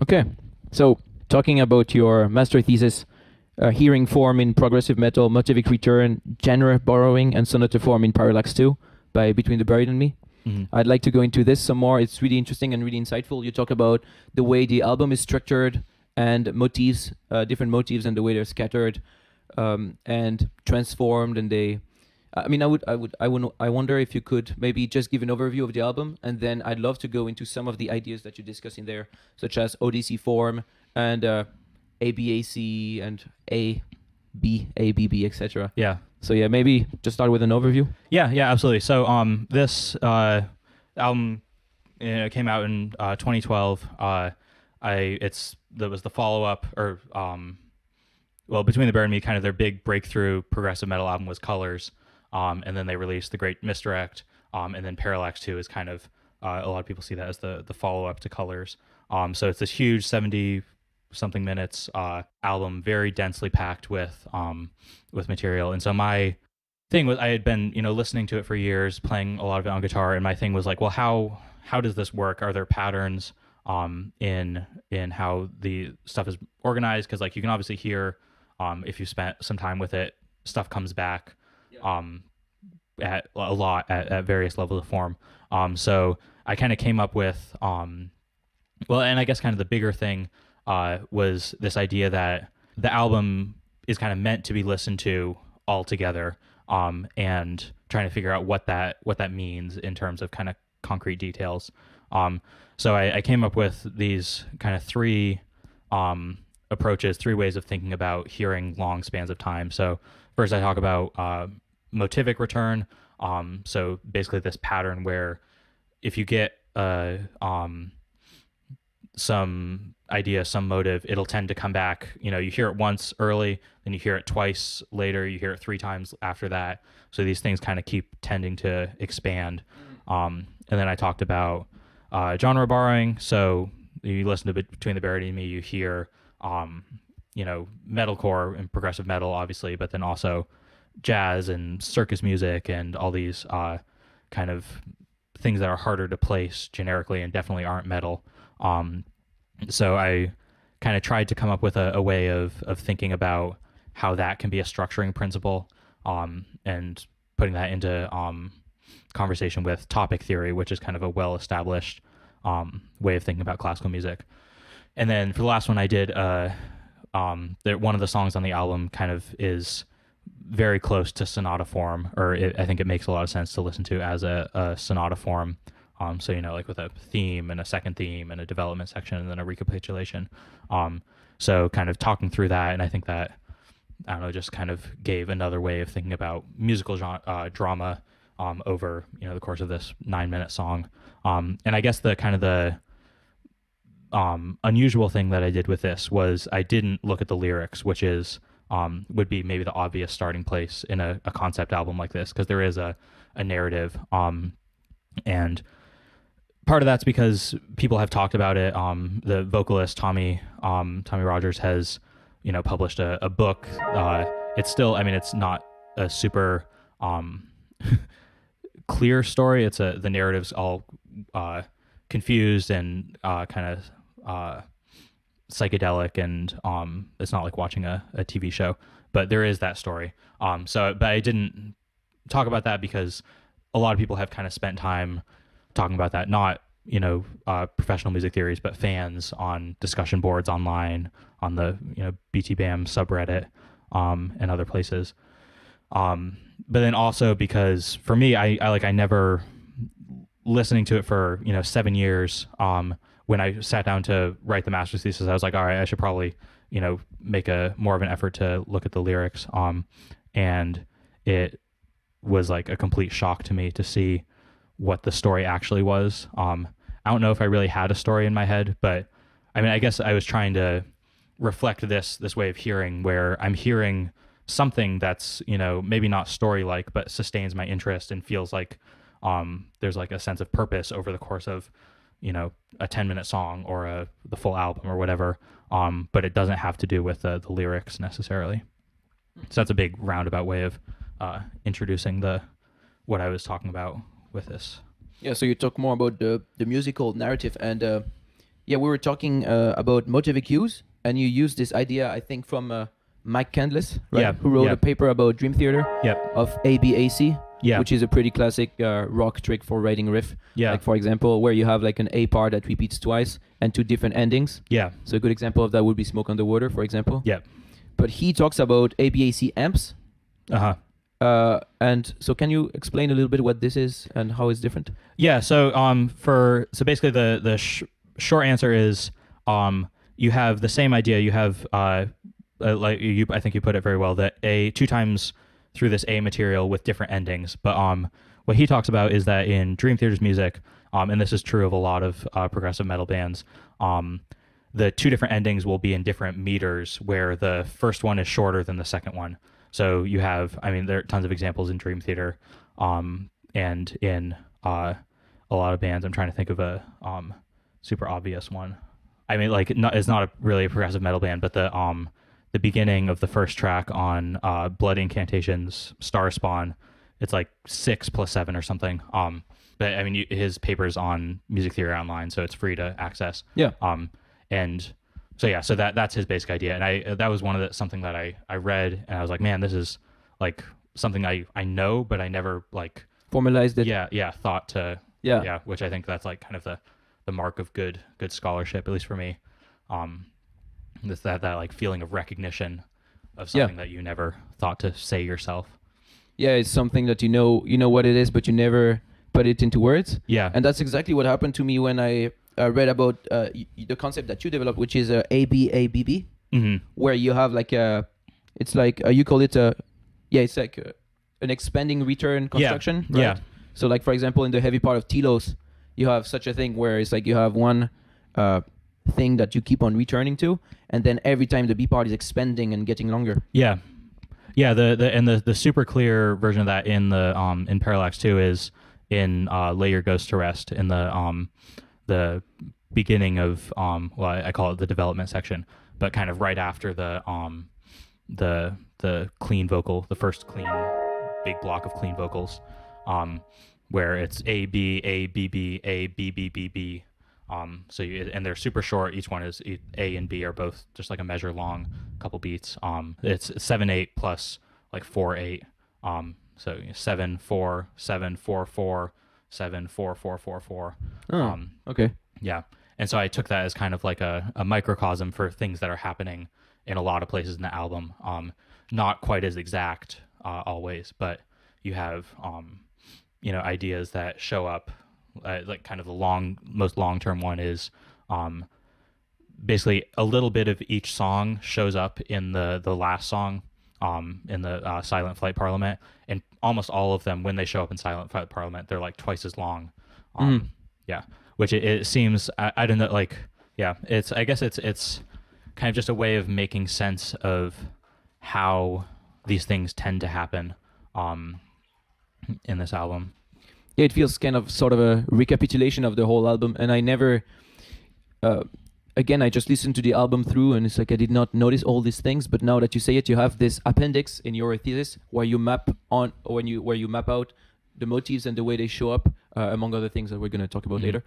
Okay, so talking about your master thesis, hearing form in progressive metal, motivic return, genre borrowing, and sonata form in Parallax 2 by Between the Buried and Me. Mhm. I'd like to go into this some more. It's really interesting and really insightful. You talk about the way the album is structured and motifs, different motifs, and the way they're scattered and transformed. And I mean, I wonder if you could maybe just give an overview of the album, and then I'd love to go into some of the ideas that you discuss in there, such as Odyssey Form and ABAC and ABB, etc. Yeah. So yeah, maybe just start with an overview. Yeah, absolutely. So this album came out in 2012. That was the follow up, or well, Between the Bear and Me, kind of their big breakthrough progressive metal album was Colors, and then they released The Great Misdirect, and then Parallax 2 is kind of a lot of people see that as the follow up to Colors. So it's this huge 70 something minutes album, very densely packed with material. And so my thing was, I had been listening to it for years, playing a lot of it on guitar, and my thing was like, well, how does this work? Are there patterns in how the stuff is organized? Because like you can obviously hear if you spent some time with it, stuff comes back at a lot at various levels of form. So I kind of came up with well, and I guess kind of the bigger thing was this idea that the album is kind of meant to be listened to all together, and trying to figure out what that means in terms of kind of concrete details. So I came up with these kind of three approaches, three ways of thinking about hearing long spans of time. So first, I talk about motivic return. So basically, this pattern where if you get some idea, some motive, it'll tend to come back. You hear it once early, then you hear it twice later, you hear it three times after that. So these things kind of keep tending to expand. And then I talked about genre borrowing. So you listen to Between the Buried and Me, you hear, metalcore and progressive metal, obviously, but then also jazz and circus music and all these kind of things that are harder to place generically and definitely aren't metal. So I kind of tried to come up with a way of thinking about how that can be a structuring principle, and putting that into conversation with topic theory, which is kind of a well-established way of thinking about classical music. And then for the last one, I did one of the songs on the album kind of is very close to sonata form, or I think it makes a lot of sense to listen to as a sonata form. So like with a theme and a second theme and a development section and then a recapitulation. So kind of talking through that, and I think that just kind of gave another way of thinking about musical drama over the course of this 9-minute song. And I guess the kind of the unusual thing that I did with this was I didn't look at the lyrics, which is would be maybe the obvious starting place in a concept album like this, because there is a narrative, and part of that's because people have talked about it. The vocalist Tommy Rogers has published a book. It's still, it's not a super clear story. It's the narrative's all confused and kind of psychedelic, and it's not like watching a TV show, but there is that story. But I didn't talk about that because a lot of people have kind of spent time talking about that, not professional music theories, but fans on discussion boards online, on the BTBAM subreddit, and other places. But then also because for me, I never, listening to it for 7 years. When I sat down to write the master's thesis, I was like, all right, I should probably make a more of an effort to look at the lyrics. And it was like a complete shock to me to see what the story actually was. I don't know if I really had a story in my head, but I guess I was trying to reflect this way of hearing, where I'm hearing something that's maybe not story-like, but sustains my interest and feels like there's like a sense of purpose over the course of a 10-minute song or the full album or whatever, but it doesn't have to do with the lyrics necessarily. So that's a big roundabout way of introducing what I was talking about with this. Yeah, so you talk more about the musical narrative, and Yeah, we were talking about motive cues, and you used this idea, I think, from Mike Candless, right? Yeah, Who wrote yeah. a paper about Dream Theater Yep. of ABAC, Yeah. which is a pretty classic rock trick for writing riff. Yeah. Like, for example, where you have like an A part that repeats twice and two different endings. Yeah. So a good example of that would be Smoke on the Water, for example. Yep. But he talks about ABAC amps. Uh-huh. And so can you explain a little bit what this is and how it's different? Yeah, so so basically the short answer is you have the same idea. You have like you I think you put it very well, that A 2 times through this A material with different endings. But what he talks about is that in Dream Theater's music, and this is true of a lot of progressive metal bands, the 2 different endings will be in different meters, where the first one is shorter than the second one. So you have, I mean, there are tons of examples in Dream Theater, and in a lot of bands. I'm trying to think of a super obvious one. I mean, like, it's not really a progressive metal band, but the beginning of the first track on Blood Incantations, Star Spawn, it's like 6 + 7 or something. But I mean, his paper's on Music Theory Online, so it's free to access. Yeah. And so yeah, so that's his basic idea, and that was something that I read, and I was like, man, this is like something I know, but I never like Formalized it. thought to which I think that's like kind of the mark of good scholarship, at least for me. This that like feeling of recognition of something that you never thought to say yourself. Yeah, it's something that you know what it is, but you never put it into words. Yeah. And that's exactly what happened to me when I read about the concept that you developed, which is ABABB, where you have like it's like you call it it's like an expanding return construction. Yeah. Right? Yeah. So like, for example, in the heavy part of Telos, you have such a thing where it's like you have one thing that you keep on returning to, and then every time the B part is expanding and getting longer. Yeah. Yeah, the super clear version of that in the in Parallax 2 is in Lay Your Ghost to Rest, in the beginning of I call it the development section, but kind of right after the clean vocal, the first clean big block of clean vocals, where it's A B A B B A B B B B. So and they're super short. Each one is A and B are both just like a measure long, couple beats. It's 7/8 plus like 4/8. So 7/4 7/4 7/4 4/4. Okay. Yeah, and so I took that as kind of like a microcosm for things that are happening in a lot of places in the album. Not quite as exact always, but you have ideas that show up. Like kind of the most long-term one is basically a little bit of each song shows up in the last song in the Silent Flight Parliament, and almost all of them, when they show up in Silent Flight Parliament, they're like twice as long. Yeah, which it seems, I don't know, like, yeah, I guess it's kind of just a way of making sense of how these things tend to happen in this album. Yeah, it feels kind of sort of a recapitulation of the whole album, and I never again, I just listened to the album through, and it's like I did not notice all these things, but now that you say it, you have this appendix in your thesis where you map out the motifs and the way they show up, among other things that we're going to talk about later.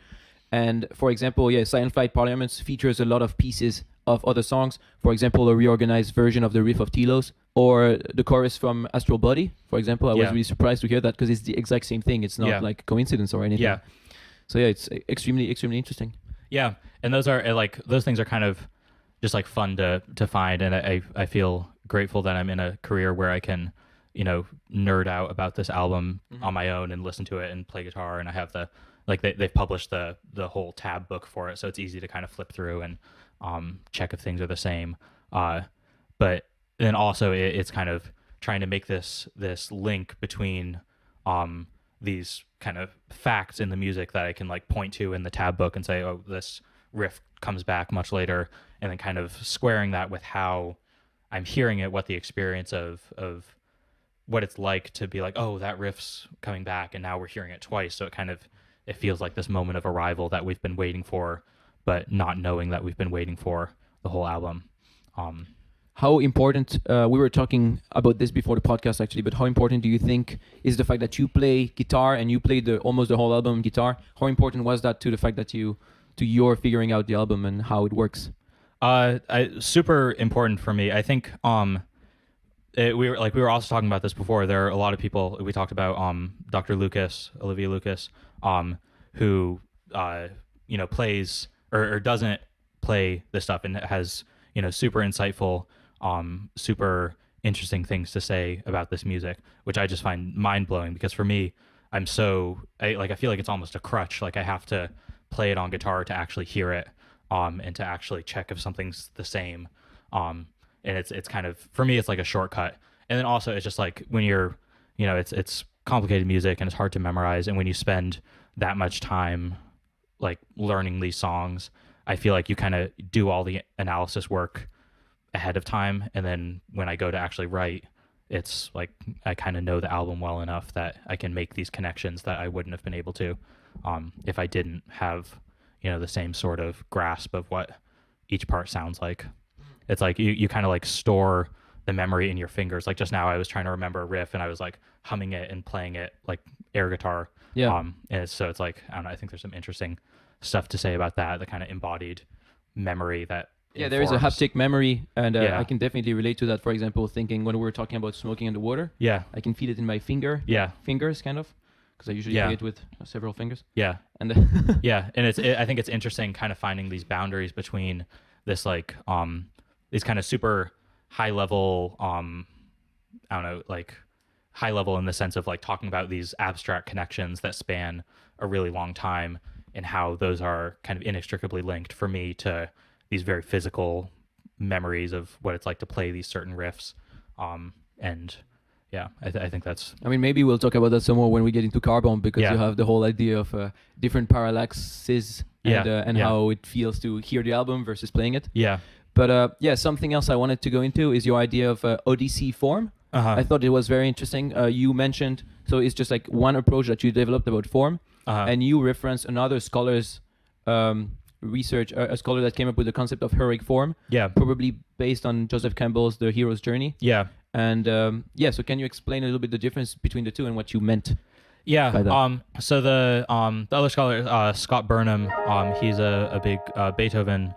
And for example, Silent Flight Parliaments features a lot of pieces of other songs. For example, a reorganized version of the riff of Telos, or the chorus from Astral Body, for example. I was really surprised to hear that, because it's the exact same thing. It's not like coincidence or anything. Yeah. So it's extremely, extremely interesting. Yeah, and those are like, those things are kind of just like fun to find, and I feel grateful that I'm in a career where I can, nerd out about this album on my own and listen to it and play guitar, and I have they've published the whole tab book for it, so it's easy to kind of flip through and check if things are the same. But then also it's kind of trying to make this link between these kind of facts in the music that I can like point to in the tab book and say, oh, this riff comes back much later, and then kind of squaring that with how I'm hearing it, what the experience of what it's like to be like, oh, that riff's coming back, and now we're hearing it twice. So it feels like this moment of arrival that we've been waiting for, but not knowing that we've been waiting for the whole album. How important, we were talking about this before the podcast actually, but how important do you think is the fact that you play guitar and you play almost the whole album guitar? How important was that to the fact that you to your figuring out the album and how it works? Super important for me. I think we were also talking about this before. There are a lot of people we talked about. Dr. Olivia Lucas, who plays or doesn't play this stuff and has super insightful, super interesting things to say about this music, which I just find mind blowing. Because for me, I feel like it's almost a crutch. Like I have to play it on guitar to actually hear it, and to actually check if something's the same. And it's kind of, for me, it's like a shortcut. And then also it's just like when you're, it's complicated music and it's hard to memorize. And when you spend that much time like learning these songs, I feel like you kind of do all the analysis work ahead of time. And then when I go to actually write, it's like I kind of know the album well enough that I can make these connections that I wouldn't have been able to if I didn't have, the same sort of grasp of what each part sounds like. It's like you kind of like store the memory in your fingers. Like just now I was trying to remember a riff and I was like humming it and playing it like air guitar. Yeah. So it's like, I don't know, I think there's some interesting stuff to say about that, the kind of embodied memory that there is a haptic memory, and Yeah. I can definitely relate to that. For example, thinking when we were talking about smoking in the water, Yeah. I can feel it in my fingers kind of, because I usually Yeah. play it with several fingers. Yeah. And Yeah. And I think it's interesting kind of finding these boundaries between this like, these kind of super high level, I don't know, like high level in the sense of like talking about these abstract connections that span a really long time and how those are kind of inextricably linked for me to these very physical memories of what it's like to play these certain riffs. And yeah, I think that's... I mean, maybe we'll talk about that some more when we get into Carbon, because Yeah. you have the whole idea of different parallaxes and how it feels to hear the album versus playing it. Yeah. But something else I wanted to go into is your idea of Odyssey Form. Uh-huh. I thought it was very interesting. You mentioned, so it's just like one approach that you developed about form, Uh-huh. and you reference another scholar's research, a scholar that came up with the concept of heroic form, Yeah. probably based on Joseph Campbell's The Hero's Journey. Yeah. And so can you explain a little bit the difference between the two and what you meant? Yeah. by that? So the other scholar, Scott Burnham, he's a big Beethoven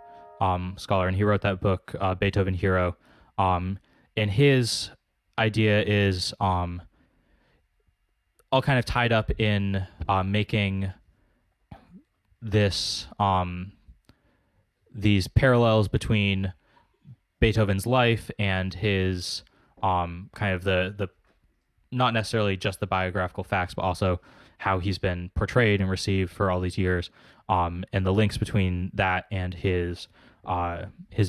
scholar, and he wrote that book, Beethoven Hero. And his idea is all kind of tied up in making this these parallels between Beethoven's life and his kind of the not necessarily just the biographical facts, but also how he's been portrayed and received for all these years, and the links between that and his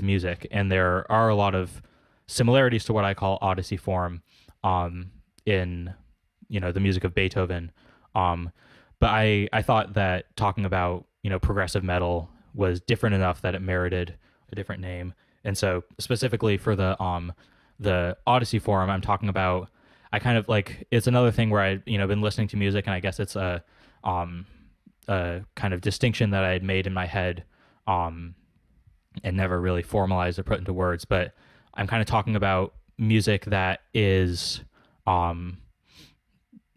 music. And there are a lot of similarities to what I call Odyssey form in the music of Beethoven. But I thought that talking about progressive metal was different enough that it merited a different name. And so specifically for the Odyssey form, I'm talking about, I kind of like, it's another thing where I've been listening to music, and I guess it's a kind of distinction that I had made in my head and never really formalized or put into words. But I'm kind of talking about music that is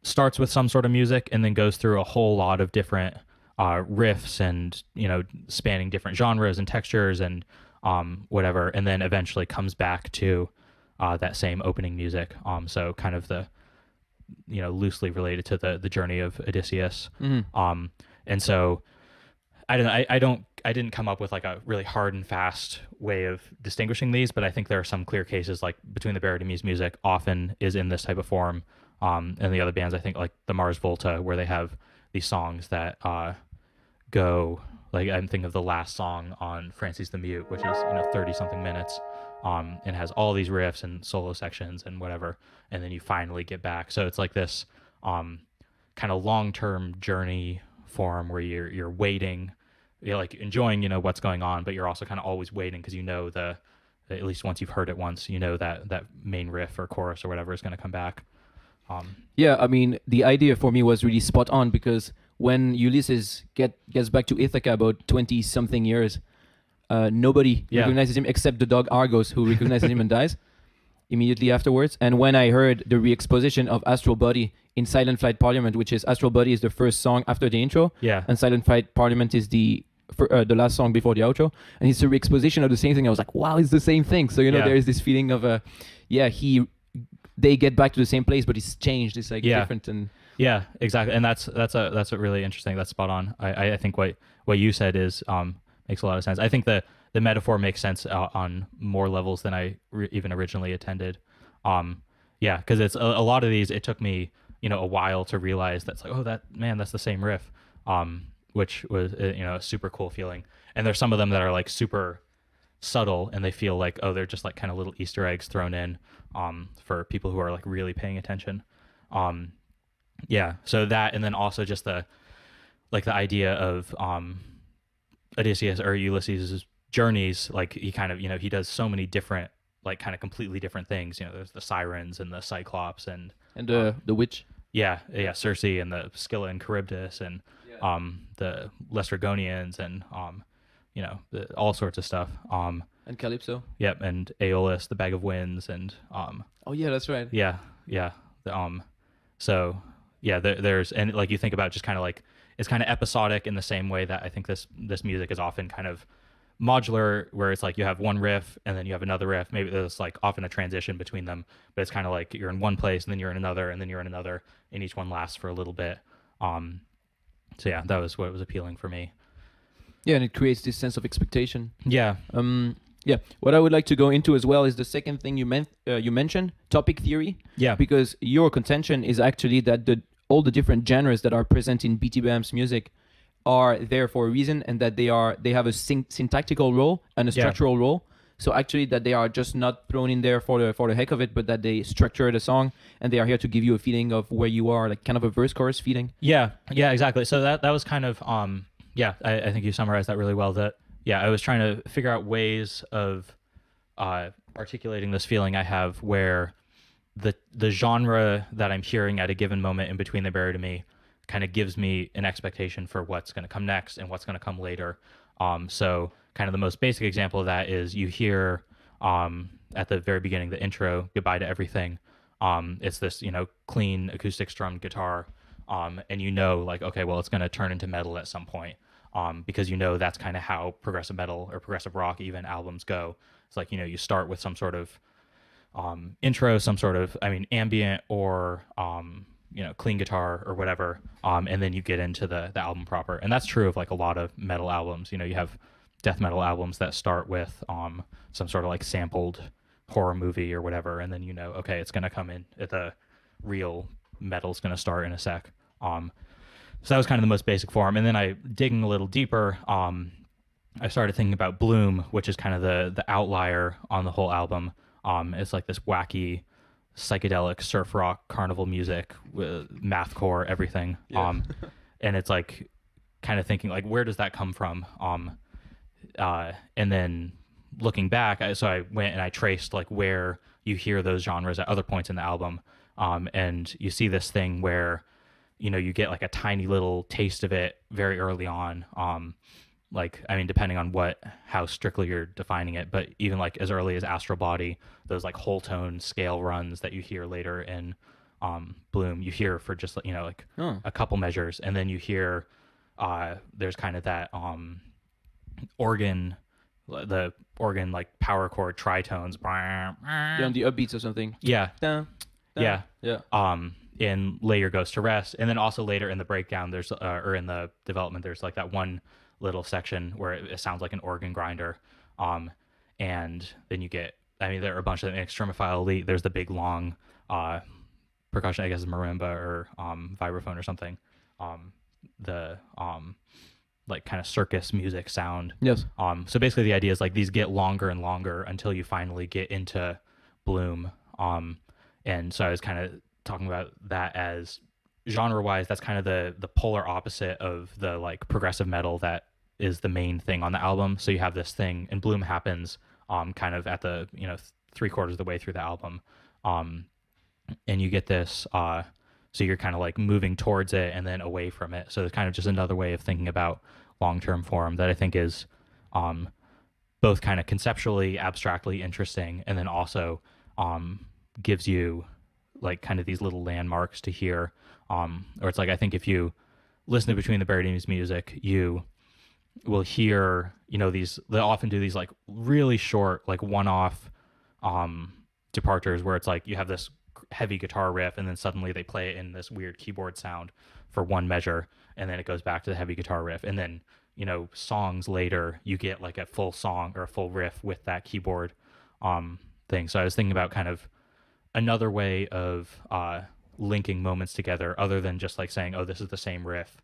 starts with some sort of music and then goes through a whole lot of different riffs and spanning different genres and textures and whatever, and then eventually comes back to that same opening music. So kind of the loosely related to the journey of Odysseus. Mm-hmm. And so I didn't come up with like a really hard and fast way of distinguishing these, but I think there are some clear cases, like Between the Buried and Me's music often is in this type of form. And the other bands, I think like the Mars Volta, where they have these songs that go, like I'm thinking of the last song on Francis the Mute, which is 30 something minutes, and has all these riffs and solo sections and whatever, and then you finally get back. So it's like this kind of long-term journey form where you're waiting, you're like enjoying what's going on, but you're also kind of always waiting because at least once you've heard it once, that main riff or chorus or whatever is going to come back. Yeah, I mean, the idea for me was really spot on, because when Ulysses gets back to Ithaca about 20-something years, nobody recognizes him except the dog Argos, who recognizes him and dies immediately afterwards. And when I heard the re-exposition of Astral Body in Silent Flight Parliament, which is Astral Body is the first song after the intro, Yeah. and Silent Flight Parliament is the for the last song before the outro, and it's a re-exposition of the same thing. I was like, wow, it's the same thing. So Yeah. there is this feeling of they get back to the same place, but it's changed. It's like Yeah. different and. Yeah, exactly, and that's a really interesting. That's spot on. I think what you said is makes a lot of sense. I think the metaphor makes sense on more levels than I even originally intended. Yeah, because it's a lot of these. It took me a while to realize that's like, oh, that's the same riff, which was a super cool feeling. And there's some of them that are like super subtle, and they feel like, oh, they're just like kind of little Easter eggs thrown in for people who are like really paying attention. Yeah, so that, and then also just the idea of Odysseus or Ulysses' journeys. Like he kind of he does so many different like kind of completely different things. There's the sirens and the Cyclops and The witch. yeah, Circe and the Scylla and Charybdis and the Laestrygonians and all sorts of stuff. And Calypso. Yep, and Aeolus, the Bag of Winds, and Oh yeah, that's right. yeah. So yeah, there's, and like you think about just kind of like it's kind of episodic in the same way that I think this music is often kind of modular, where it's like you have one riff and then you have another riff. Maybe there's like often a transition between them, but it's kind of like you're in one place and then you're in another and then you're in another, and each one lasts for a little bit. So yeah, that was what was appealing for me. Yeah, and it creates this sense of expectation. Yeah. Yeah. What I would like to go into as well is the second thing you mentioned, topic theory. Yeah. Because your contention is actually that all the different genres that are present in BTBAM's music are there for a reason, and that they have a syntactical role and a structural role. So actually that they are just not thrown in there for the heck of it, but that they structure the song and they are here to give you a feeling of where you are, like kind of a verse chorus feeling. Yeah, exactly. So that was kind of I think you summarized that really well. That I was trying to figure out ways of articulating this feeling I have where the genre that I'm hearing at a given moment in between the Buried and Me kind of gives me an expectation for what's going to come next and what's going to come later. So kind of the most basic example of that is you hear at the very beginning, the intro, Goodbye to Everything. It's this, clean acoustic strummed guitar. And like, okay, well, it's going to turn into metal at some point. Because that's kind of how progressive metal or progressive rock even albums go. It's like, you start with some sort of intro, some sort of, ambient or, clean guitar or whatever. And then you get into the album proper. And that's true of like a lot of metal albums. You have death metal albums that start with some sort of like sampled horror movie or whatever. And then, okay, it's going to come in at the real metal's going to start in a sec. So that was kind of the most basic form. And then digging a little deeper, I started thinking about Bloom, which is kind of the outlier on the whole album. It's like this wacky psychedelic surf rock carnival music with mathcore, everything. Yeah. And it's like kind of thinking like, where does that come from? And then looking back, so I went and I traced like where you hear those genres at other points in the album. And you see this thing where, you get like a tiny little taste of it very early on. Depending on how strictly you're defining it, but even like as early as Astral Body, those like whole tone scale runs that you hear later in Bloom, you hear for just a couple measures, and then you hear there's kind of that organ, the organ like power chord tritones. Yeah, on the upbeats or something. Yeah. Dun, dun. Yeah. In Lay Your Ghost to Rest, and then also later in the breakdown, there's or in the development, there's like that one little section where it sounds like an organ grinder, and then you get, there are a bunch of Extremophile Elite. There's the big long percussion, I guess it's marimba or vibraphone or something, the like kind of circus music sound. Yes. So basically the idea is like these get longer and longer until you finally get into Bloom. And so I was kind of talking about that as genre-wise, that's kind of the polar opposite of the like progressive metal that is the main thing on the album. So you have this thing, and Bloom happens kind of at the 3/4 of the way through the album, and you get this. So you're kind of like moving towards it and then away from it. So it's kind of just another way of thinking about long-term form that I think is both kind of conceptually, abstractly interesting, and then also gives you like kind of these little landmarks to hear. Or it's like, I think if you listen to Between the Buried and Me's music, you will hear, they often do these like really short, like one-off departures where it's like you have this heavy guitar riff and then suddenly they play it in this weird keyboard sound for one measure and then it goes back to the heavy guitar riff and then songs later you get like a full song or a full riff with that keyboard thing. So I was thinking about kind of another way of linking moments together other than just like saying, oh, this is the same riff.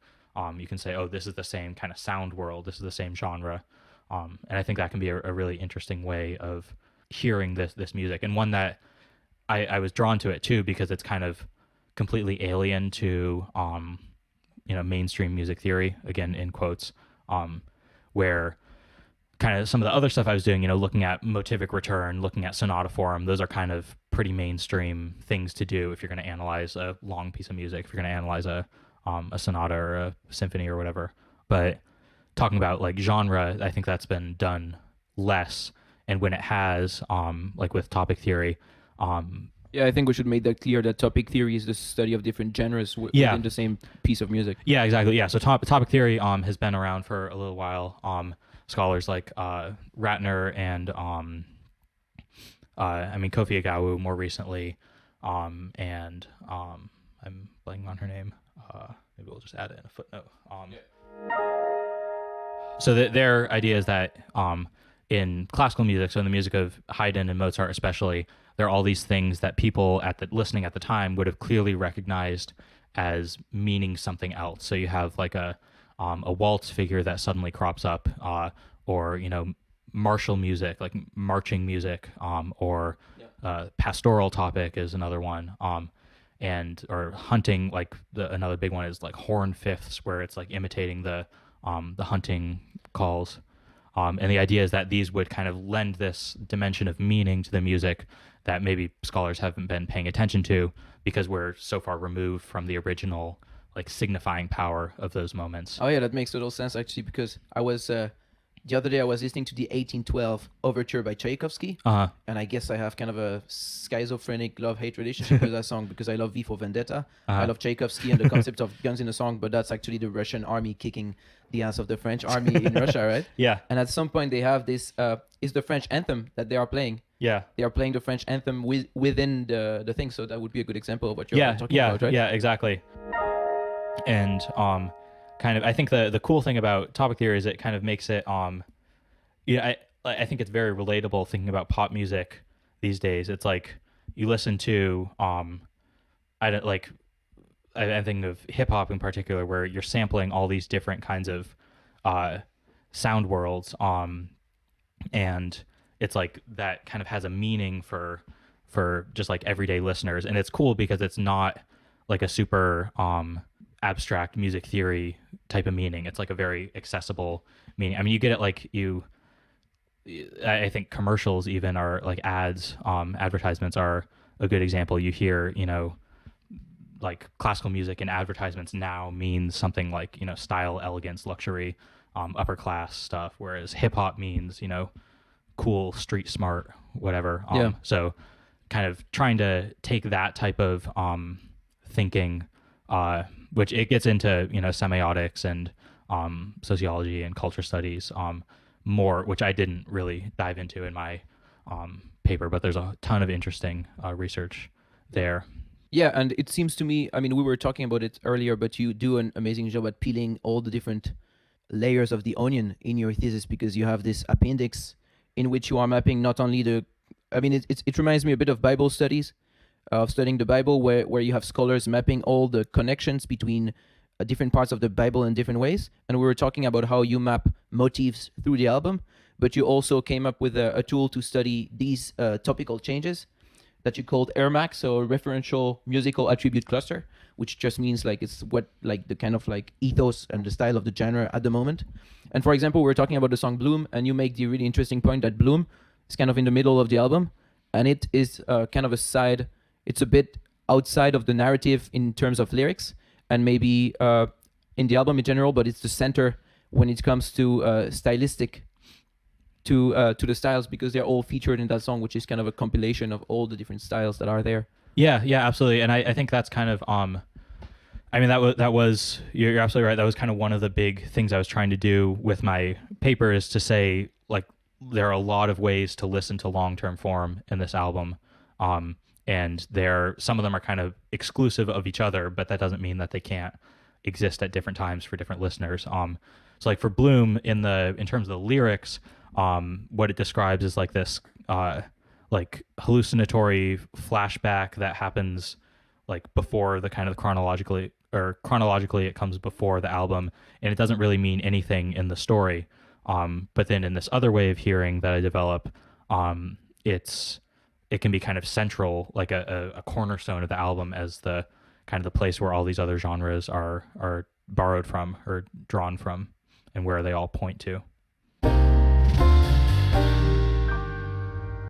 You can say, oh, this is the same kind of sound world, this is the same genre. And I think that can be a really interesting way of hearing this music, and one that I was drawn to it too because it's kind of completely alien to mainstream music theory, again in quotes, where kind of some of the other stuff I was doing, looking at motivic return, looking at sonata form, those are kind of pretty mainstream things to do if you're going to analyze a long piece of music, if you're going to analyze a sonata or a symphony or whatever. But talking about like genre, I think that's been done less. And when it has, like with topic theory, yeah, I think we should make that clear that topic theory is the study of different genres within the same piece of music. Yeah, exactly. Yeah, so topic theory has been around for a little while. Scholars like Ratner and Kofi Agawu more recently, and I'm blanking on her name. Maybe we'll just add it in a footnote. So their idea is that in classical music, so in the music of Haydn and Mozart especially, there are all these things that people listening at the time would have clearly recognized as meaning something else. So you have like a waltz figure that suddenly crops up, or martial music, like marching music, or pastoral topic is another one, or hunting. Like another big one is like horn fifths, where it's like imitating the hunting calls. And the idea is that these would kind of lend this dimension of meaning to the music that maybe scholars haven't been paying attention to because we're so far removed from the original like signifying power of those moments. Oh yeah, that makes total sense actually, because I was the other day I was listening to the 1812 Overture by Tchaikovsky, and I guess I have kind of a schizophrenic love-hate relationship with that song because I love V for Vendetta. I love Tchaikovsky and the concept of guns in a song, but that's actually the Russian army kicking the ass of the French army in Russia, right? Yeah. And at some point they have this, is the French anthem that they are playing. Yeah. They are playing the French anthem within the thing, so that would be a good example of what you're talking about, right? Yeah, exactly. And kind of, I think the cool thing about topic theory is it kind of makes it, I think it's very relatable thinking about pop music these days. It's like you listen to, I think of hip hop in particular, where you're sampling all these different kinds of sound worlds, and it's like that kind of has a meaning for just like everyday listeners, and it's cool because it's not like a super abstract music theory type of meaning. It's like a very accessible meaning. I mean, you get it like I think commercials even are like ads, advertisements are a good example. You hear, like classical music in advertisements now means something like, style, elegance, luxury, upper class stuff, whereas hip hop means, cool, street smart, whatever. So kind of trying to take that type of thinking, which it gets into, semiotics and sociology and culture studies more, which I didn't really dive into in my paper, but there's a ton of interesting research there. Yeah, and it seems to me, I mean, we were talking about it earlier, but you do an amazing job at peeling all the different layers of the onion in your thesis, because you have this appendix in which you are mapping not only it reminds me a bit of Bible studies, of studying the Bible, where you have scholars mapping all the connections between different parts of the Bible in different ways. And we were talking about how you map motifs through the album, but you also came up with a tool to study these topical changes that you called Ermac, so referential musical attribute cluster, which just means like it's what like the kind of like ethos and the style of the genre at the moment. And for example, we're talking about the song Bloom, and you make the really interesting point that Bloom is kind of in the middle of the album, and it is kind of a side. It's a bit outside of the narrative in terms of lyrics, and maybe in the album in general, but it's the center when it comes to stylistic. To the styles, because they're all featured in that song, which is kind of a compilation of all the different styles that are there. Yeah, absolutely. And I think that's kind of I mean, that was you're absolutely right. That was kind of one of the big things I was trying to do with my paper, is to say, like, there are a lot of ways to listen to long-term form in this album, um, and some of them are kind of exclusive of each other, but that doesn't mean that they can't exist at different times for different listeners. So like for Bloom, in terms of the lyrics, what it describes is like this like hallucinatory flashback that happens like before the kind of chronologically it comes before the album, and it doesn't really mean anything in the story. But then in this other way of hearing that I develop, it can be kind of central, like a cornerstone of the album, as the kind of the place where all these other genres are borrowed from or drawn from, and where they all point to.